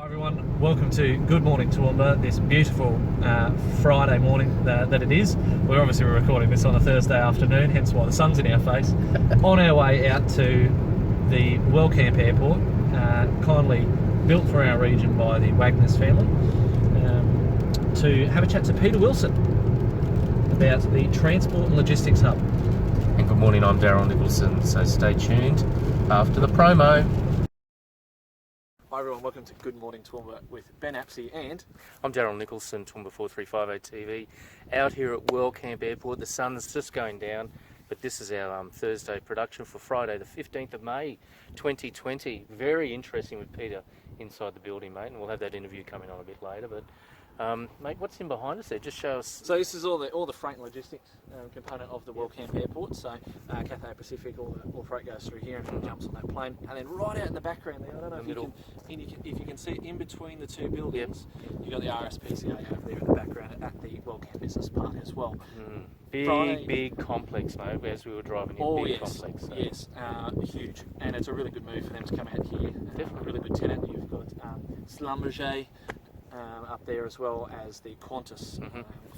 Hi everyone, welcome to Good Morning Toowoomba, this beautiful Friday morning that it is. We're obviously recording this on a Thursday afternoon, hence why the sun's in our face. On our way out to the Wellcamp Airport, kindly built for our region by the Wagners family, to have a chat to Peter Wilson about the Transport and Logistics Hub. And good morning, I'm Daryl Nicholson, so stay tuned after the promo. Hi everyone, welcome to Good Morning Toowoomba with Ben Apsey and... I'm Daryl Nicholson, Toowoomba 4358 TV, out here at Wellcamp Airport. The sun's just going down, but this is our Thursday production for Friday the 15th of May 2020. Very interesting with Peter inside the building, mate, and we'll have that interview coming on a bit later. But mate, what's in behind us there? Just show us. So this is all the freight and logistics component of the Wellcamp Airport. So Cathay Pacific, all the freight goes through here and jumps on that plane. And then right out in the background there, I don't know if you can see it in between the two buildings, you've got the RSPCA over there in the background at the Wellcamp Business Park as well. Big complex, mate, as we were driving in. Complex. So. Yes, huge. And it's a really good move for them to come out here. Definitely a really good tenant. You've got Schlumberger up there, as well as the Qantas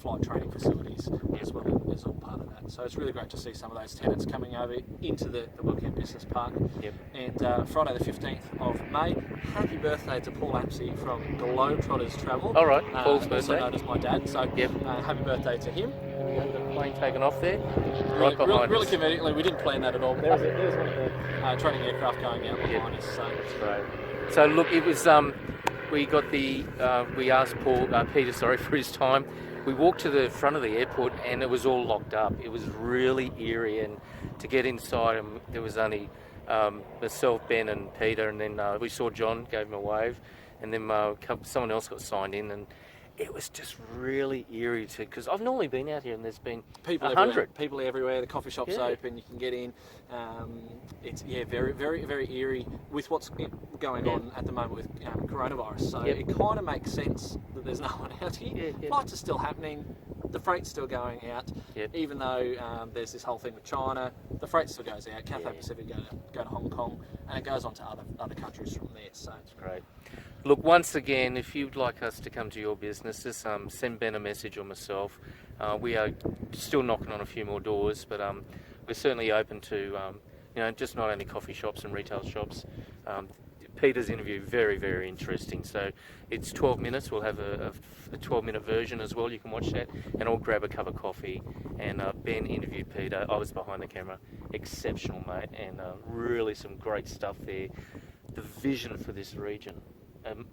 flight training facilities as well as all part of that. So it's really great to see some of those tenants coming over into the Wellcamp Business Park. And Friday the 15th of May, happy birthday to Paul Apsey from Globetrotters Travel. All right, Paul's birthday. Also known as my dad, so happy birthday to him. The plane taken off there, right behind us. Really conveniently, we didn't plan that at all. There's one of the training aircraft going out behind us. So that's great. So look, it was we got the we asked Peter for his time. We walked to the front of the airport and it was all locked up. It was really eerie, and to get inside, and there was only myself, Ben, and Peter, and then we saw John, gave him a wave, and then someone else got signed in, and it was just really eerie because I've normally been out here and there's been people 100 people everywhere. The coffee shop's open, you can get in. It's very, very, very eerie with what's going on at the moment with coronavirus. So it kind of makes sense that there's no one out here. Flights are still happening. The freight's still going out, even though there's this whole thing with China. The freight still goes out. Cathay Pacific go to Hong Kong, and it goes on to other countries from there. So it's great. Look, once again, if you'd like us to come to your business, just send Ben a message or myself. We are still knocking on a few more doors, but we're certainly open to just not only coffee shops and retail shops. Peter's interview, very, very interesting. So it's 12 minutes. We'll have a 12-minute version as well. You can watch that, and I'll grab a cup of coffee. And Ben interviewed Peter. I was behind the camera. Exceptional, mate, and really some great stuff there. The vision for this region.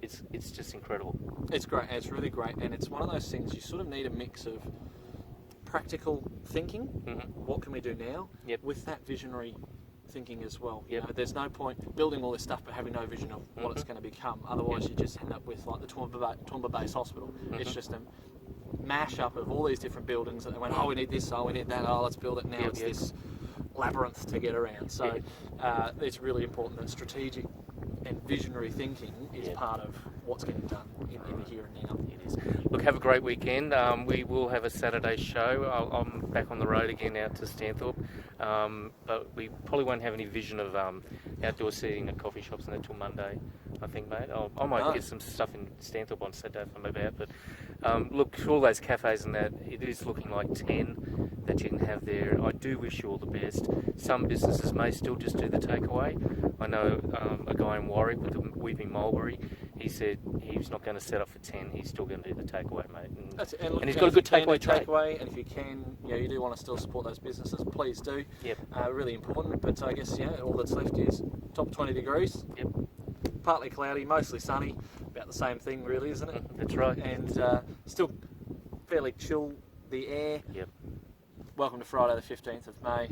It's just incredible. It's great. It's really great, and it's one of those things you sort of need a mix of practical thinking. What can we do now? With that visionary thinking as well. You know, there's no point building all this stuff but having no vision of what it's going to become. Otherwise, you just end up with like the Toowoomba Base Hospital. It's just a mash-up of all these different buildings that they went, we need this, we need that, let's build it now. It's this labyrinth to get around. So it's really important that strategic and visionary thinking is part of what's getting done in the here and now. It is. Look, have a great weekend. We will have a Saturday show. I'm back on the road again out to Stanthorpe, but we probably won't have any vision of outdoor seating at coffee shops until Monday, I think, mate. I might get some stuff in Stanthorpe on Saturday if I'm about, but look, all those cafes and that, it is looking like 10 that you can have there. I do wish you all the best. Some businesses may still just do the takeaway. I know a guy in Warwick with the Weeping Mulberry, he said he's not going to set up for 10, he's still going to do the takeaway, mate. And he's got a good takeaway trade. And if you can, you do want to still support those businesses, please do. Really important, but I guess all that's left is top 20 degrees. Partly cloudy, mostly sunny, about the same thing really, isn't it? That's right. And still fairly chill, the air. Welcome to Friday the 15th of May.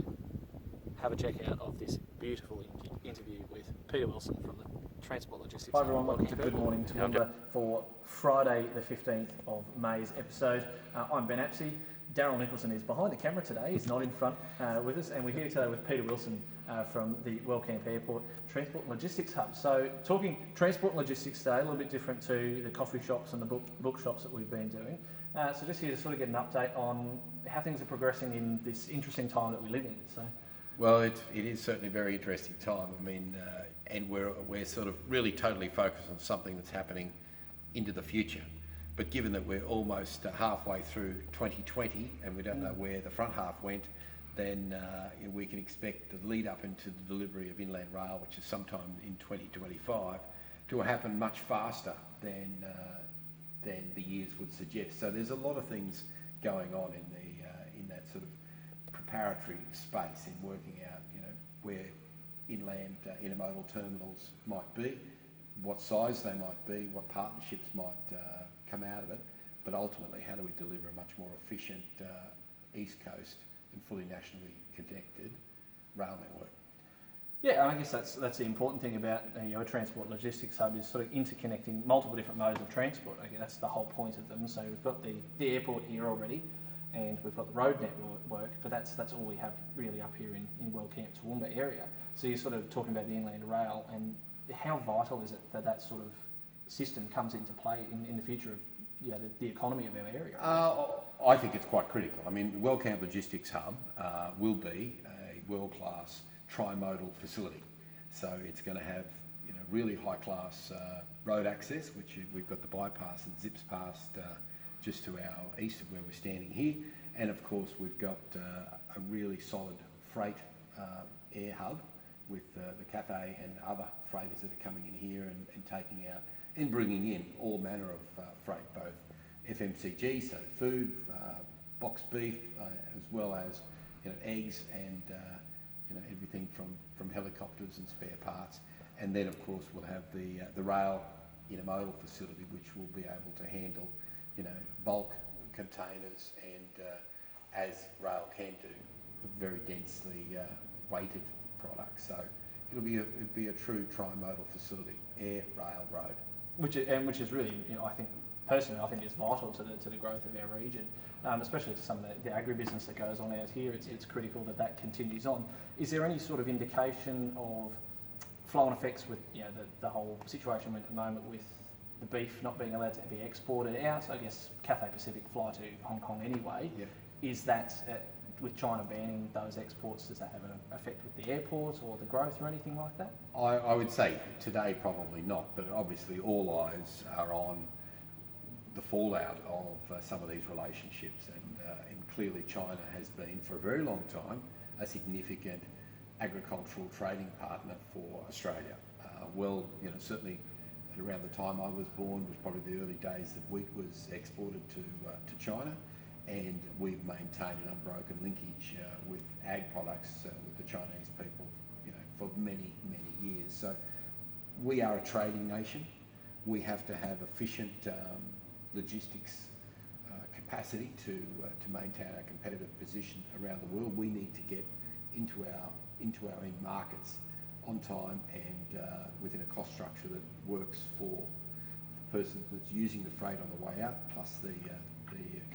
Have a check out of this beautiful interview with Peter Wilson from the Transport Logistics. Hi everyone, welcome to Good Morning Toowoomba for Friday the 15th of May's episode. I'm Ben Apsey. Daryl Nicholson is behind the camera today, he's not in front with us, and we're here today with Peter Wilson from the Wellcamp Airport Transport and Logistics Hub. So talking transport and logistics today, a little bit different to the coffee shops and the bookshops that we've been doing. So just here to sort of get an update on how things are progressing in this interesting time that we live in. So Well, it is certainly a very interesting time. I mean, and we're sort of really totally focused on something that's happening into the future. But given that we're almost halfway through 2020 and we don't know where the front half went, then we can expect the lead up into the delivery of inland rail, which is sometime in 2025, to happen much faster than the years would suggest. So there's a lot of things going on in that sort of preparatory space in working out, where inland intermodal terminals might be, what size they might be, what partnerships might come out of it, but ultimately how do we deliver a much more efficient East Coast and fully nationally connected rail network. Yeah, and I guess that's the important thing about a transport logistics hub is sort of interconnecting multiple different modes of transport. I guess that's the whole point of them. So we've got the airport here already, and we've got the road network, but that's all we have really up here in Wellcamp Toowoomba area. So you're sort of talking about the inland rail, and how vital is it that sort of system comes into play in the future of the economy of our area? I think it's quite critical. I mean, the Wellcamp Logistics Hub will be a world-class trimodal facility. So it's going to have really high-class road access, which we've got the bypass that zips past just to our east of where we're standing here. And of course, we've got a really solid freight air hub with the cafe and other freighters that are coming in here and taking out and bringing in all manner of freight, both FMCG, so food, boxed beef, as well as eggs and everything from helicopters and spare parts. And then of course we'll have the rail intermodal facility, which will be able to handle bulk containers and as rail can do, very densely weighted products. So it'll be a true trimodal facility: air, rail, road. Which is really, I think personally, I think is vital to the growth of our region, especially to some of the agribusiness that goes on out here. It's critical that continues on. Is there any sort of indication of flow-on effects with the whole situation at the moment with the beef not being allowed to be exported out? I guess Cathay Pacific fly to Hong Kong anyway. Yeah. Is that with China banning those exports, does that have an effect with the airports or the growth or anything like that? I would say today probably not, but obviously all eyes are on the fallout of some of these relationships, and clearly China has been for a very long time a significant agricultural trading partner for Australia. Certainly at around the time I was born was probably the early days that wheat was exported to China. And we've maintained an unbroken linkage with ag products with the Chinese people, for many, many years. So we are a trading nation. We have to have efficient logistics capacity to maintain our competitive position around the world. We need to get into our end markets on time and within a cost structure that works for the person that's using the freight on the way out, plus the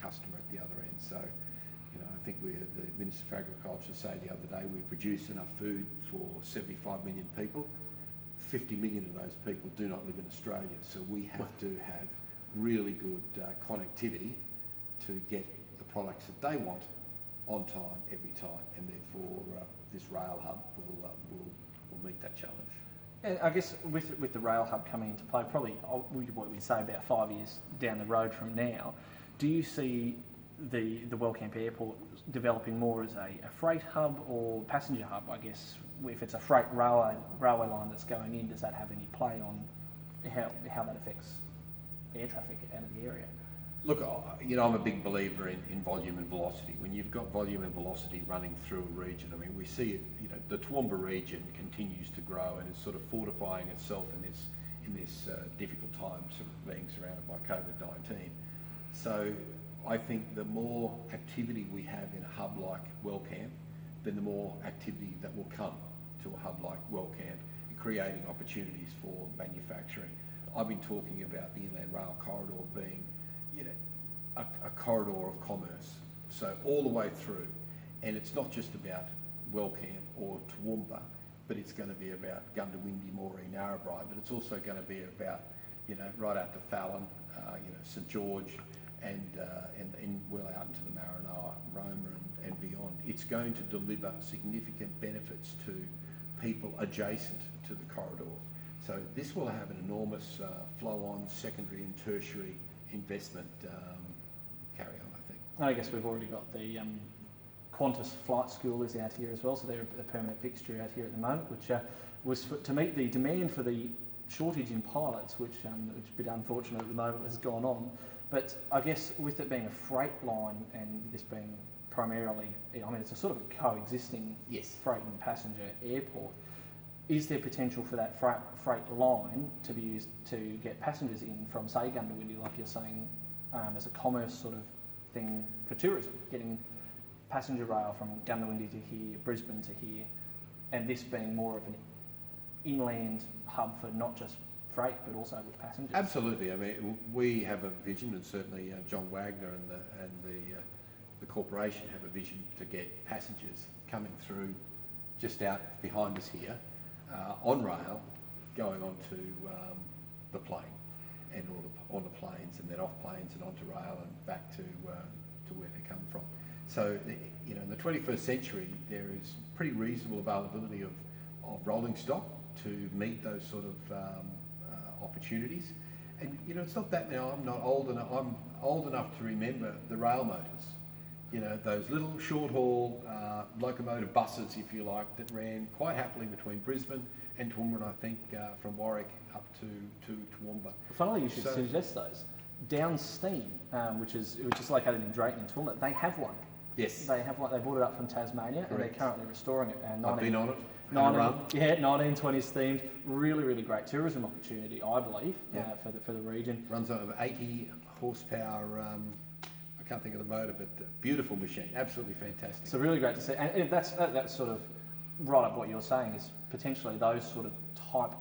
customer at the other end. So, I think we heard the Minister for Agriculture say the other day we produce enough food for 75 million people. 50 million of those people do not live in Australia, so we have to have really good connectivity to get the products that they want on time, every time, and therefore this rail hub will meet that challenge. And I guess with the rail hub coming into play, probably what we'd say about 5 years down the road from now, do you see the Wellcamp Airport developing more as a freight hub or passenger hub? I guess if it's a freight railway line that's going in, does that have any play on how that affects air traffic out of the area? Look, I'm a big believer in volume and velocity. When you've got volume and velocity running through a region, I mean, we see it. The Toowoomba region continues to grow and is sort of fortifying itself in this difficult time, sort of being surrounded by COVID-19. So I think the more activity we have in a hub like Wellcamp, then the more activity that will come to a hub like Wellcamp, creating opportunities for manufacturing. I've been talking about the inland rail corridor being a corridor of commerce, so all the way through. And it's not just about Wellcamp or Toowoomba, but it's going to be about Gundawindi, Moree, Narrabri, but it's also going to be about, right out to Fallon, St George, and well out into the Maranoa, Roma and beyond. It's going to deliver significant benefits to people adjacent to the corridor. So this will have an enormous flow-on secondary and tertiary investment carry on, I think. I guess we've already got the Qantas Flight School is out here as well, so they're a permanent fixture out here at the moment, which was to meet the demand for the shortage in pilots, which is a bit unfortunate at the moment, has gone on. But I guess with it being a freight line and this being primarily, I mean, it's a sort of a coexisting freight and passenger airport. Is there potential for that freight line to be used to get passengers in from, say, Gundawindi, like you're saying, as a commerce sort of thing for tourism, getting passenger rail from Gundawindi to here, Brisbane to here, and this being more of an inland hub for not just freight but also with passengers? Absolutely. I mean, we have a vision, and certainly John Wagner and the corporation have a vision to get passengers coming through just out behind us here on rail, going onto the plane and on the planes, and then off planes and onto rail and back to where they come from. So, you know, in the 21st century, there is pretty reasonable availability of rolling stock to meet those sort of opportunities. And, you know, it's not that now, I'm old enough to remember the rail motors. You know, those little short haul locomotive buses, if you like, that ran quite happily between Brisbane and Toowoomba, and I think from Warwick up to Toowoomba. Funnily, you should suggest those. Down Steam, which is located in Drayton and Toowoomba, they have one. Yes. They have one. They brought it up from Tasmania. Correct. And they're currently restoring it. I've been on it. 1920s themed. Really, really great tourism opportunity, I believe, for the region. Runs on 80 horsepower. I can't think of the motor, but beautiful machine, absolutely fantastic. So really great to see, and that's sort of right up what you're saying, is potentially those sort of type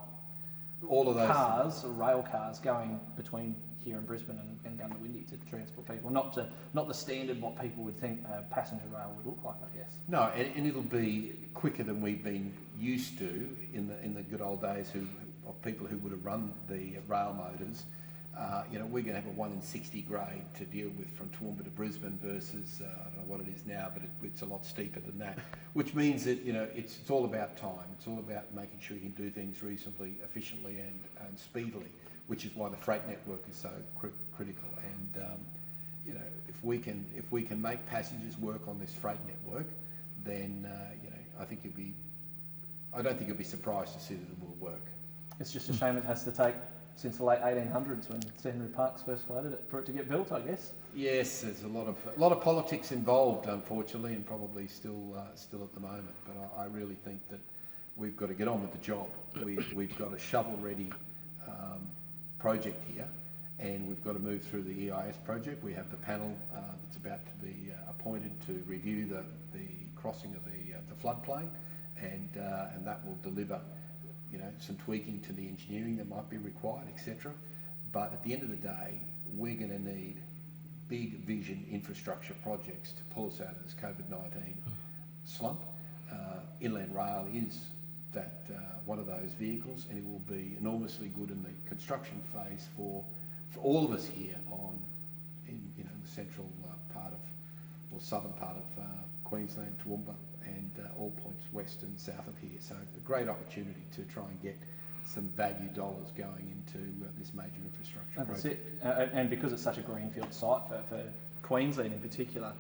all of those cars, or rail cars, going between here in Brisbane and Gundawindi to transport people, not the standard what people would think a passenger rail would look like, I guess. No, and it'll be quicker than we've been used to in the good old days of people who would have run the rail motors. You know, we're going to have a 1 in 60 grade to deal with from Toowoomba to Brisbane versus, I don't know what it is now, but it's a lot steeper than that, which means that, you know, it's all about time. It's all about making sure you can do things reasonably, efficiently and speedily, which is why the freight network is so critical. And, you know, if we can make passengers work on this freight network, then, you know, I don't think you'll be surprised to see that it will work. It's just a shame it has to take since the late 1800s when Sir Henry Parkes first floated it for it to get built, I guess. Yes, there's a lot of politics involved, unfortunately, and probably still at the moment. But I really think that we've got to get on with the job. We've got a shovel-ready project here, and we've got to move through the EIS project. We have the panel that's about to be appointed to review the crossing of the floodplain, and that will deliver, you know, some tweaking to the engineering that might be required, etc. But at the end of the day, we're going to need big vision infrastructure projects to pull us out of this COVID-19 slump. Inland rail is that one of those vehicles, and it will be enormously good in the construction phase for all of us here in the central part of, or southern part of Queensland, Toowoomba, and all points west and south of here. So a great opportunity to try and get some value dollars going into this major infrastructure project. That's it. And because it's such a greenfield site for Queensland in particular,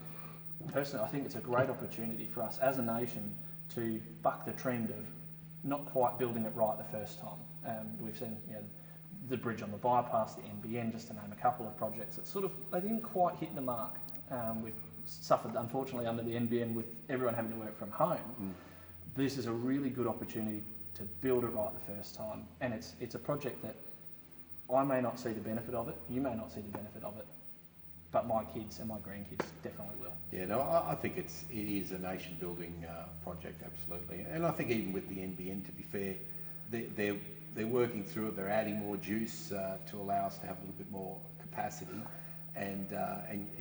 personally I think it's a great opportunity for us as a nation to buck the trend of not quite building it right the first time. We've seen, you know, the bridge on the bypass, the NBN, just to name a couple of projects that they didn't quite hit the mark. We've suffered, unfortunately, under the NBN with everyone having to work from home. This is a really good opportunity to build it right the first time, and it's a project that I may not see the benefit of it, you may not see the benefit of it, but my kids and my grandkids definitely will. Yeah, no, I think it is a nation-building project, absolutely. And I think even with the NBN, to be fair, they're working through it. They're adding more juice to allow us to have a little bit more capacity. And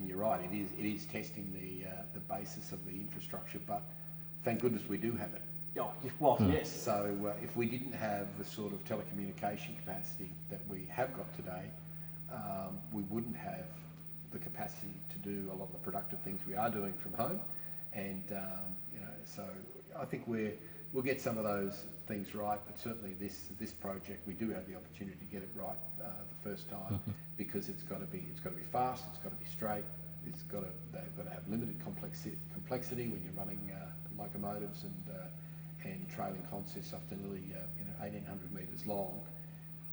you're right, it is testing the basis of the infrastructure. But thank goodness we do have it. Oh, well, yes. So if we didn't have the sort of telecommunication capacity that we have got today, we wouldn't have the capacity to do a lot of the productive things we are doing from home, and so I think we'll get some of those things right, but certainly this project we do have the opportunity to get it right the first time, because it's got to be fast, it's got to be straight, they've got to have limited complexity when you're running locomotives and trailing consists up to nearly 1,800 metres long.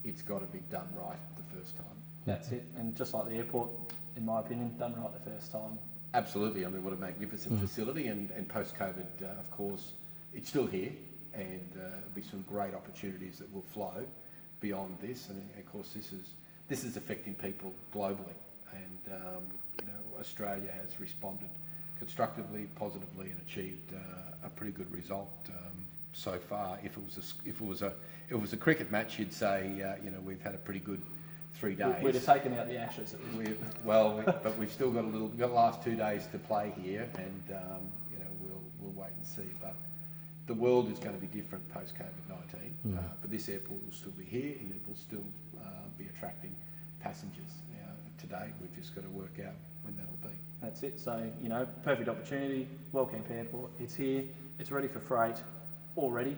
It's got to be done right the first time. That's it, and just like the airport, in my opinion, done right the first time. Absolutely. I mean, what a magnificent facility, and post-COVID, of course, it's still here, and there'll be some great opportunities that will flow beyond this. And of course, this is affecting people globally, and Australia has responded constructively, positively, and achieved a pretty good result so far. If it was a cricket match, you'd say we've had a pretty good 3 days. We'd have taken out the Ashes at this point. But we've still got we've got the last 2 days to play here, and we'll wait and see. But the world is going to be different post COVID-19. But this airport will still be here, and it will still be attracting passengers. Now, today we've just got to work out when that'll be. That's it. So perfect opportunity. Wellcamp Airport. It's here. It's ready for freight already.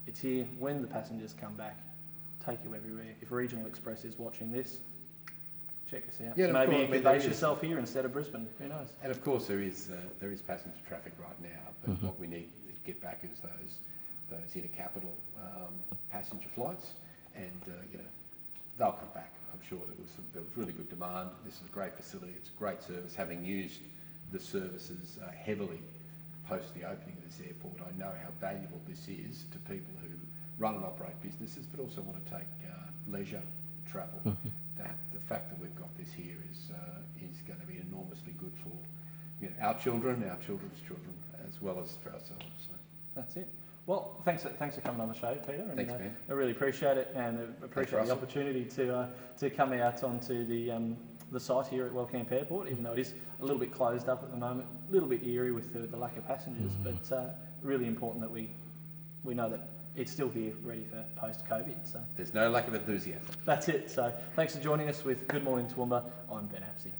It's here when the passengers come back. Take you everywhere. If Regional Express is watching this, check us out. Yeah, maybe you can base yourself here instead of Brisbane. Who knows? And of course, there is passenger traffic right now. But what we need to get back is those intercapital passenger flights, and they'll come back. I'm sure there was really good demand. This is a great facility. It's a great service. Having used the services heavily post the opening of this airport, I know how valuable this is to people who run and operate businesses, but also want to take leisure travel. The fact that we've got this here is going to be enormously good for our children, our children's children, as well as for ourselves. So. That's it. Well, thanks for coming on the show, Peter. And, thanks, Ben. I really appreciate it, and appreciate the opportunity to come out onto the site here at Wellcamp Airport, even though it is a little bit closed up at the moment, a little bit eerie with the lack of passengers, but really important that we know that it's still here, ready for post-COVID. So there's no lack of enthusiasm. That's it. So thanks for joining us with Good Morning Toowoomba. I'm Ben Apsey.